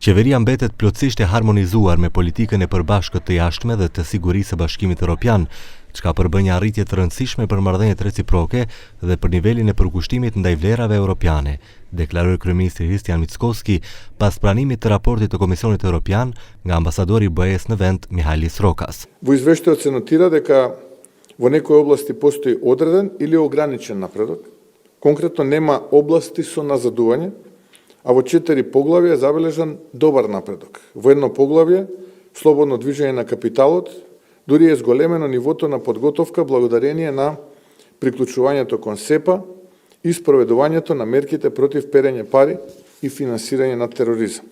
Qeveria mbetet plotësisht e harmonizuar me politikën e përbashkët të jashtme dhe të sigurisë së Bashkimit Evropian, çka përbën një arritje të rëndësishme për marrëdhëniet reciproke dhe për nivelin e përkushtimit ndaj vlerave europiane, deklaroi kryeministri Hristijan Mickoski pas pranimit të raportit të Komisionit Evropian nga ambasadori i BE-s në vend Mihalis Rokas. Во извештајот се нотира дека во некои области постои одреден или ограничен напредок. Конкретно нема области со назадување, а во 4 поглавја е забележан добар напредок. Во едно поглавје, слободно движење на капиталот, дури е зголемено нивото на подготовка благодарение на приклучувањето кон СЕПА и спроведувањето на мерките против перење пари и финансирање на тероризам.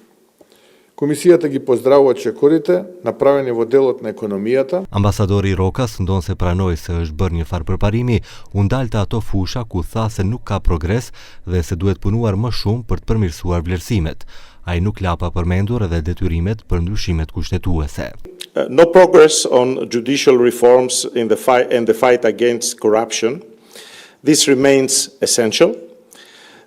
Комисијата ги поздравува чекорите направени во делот на економијата. Ambasadori Rokas ndonë se pranoi se është bërë një farë përparimi, u ndal të ato fusha ku tha se nuk ka progres dhe se duhet punuar më shumë për të përmirësuar vlerësimet. Ai nuk la pa përmendur edhe detyrimet për ndryshimet kushtetuese. No progress on judicial reforms in the fight against corruption. This remains essential.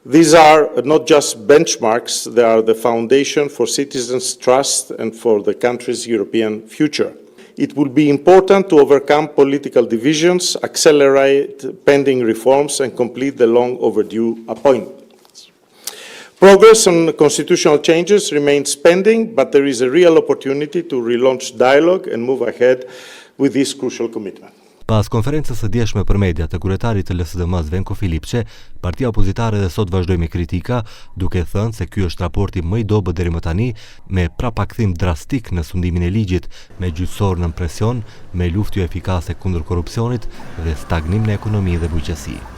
These are not just benchmarks, they are the foundation for citizens' trust and for the country's European future. It will be important to overcome political divisions, accelerate pending reforms and complete the long overdue appointments. Progress on constitutional changes remains pending, but there is a real opportunity to relaunch dialogue and move ahead with this crucial commitment. Pas konferencës së dieshme për media të kryetarit të LSDM-s Venko Filipçe, partia opozitare dhe sot vazhdoi me kritika, duke thënë se ky është raporti më i dobët deri më tani, me prapakthim drastik në sundimin e ligjit, me gjyqësor në presion, me luftë efikase kundër korrupsionit dhe stagnim në ekonomi dhe bujqësi.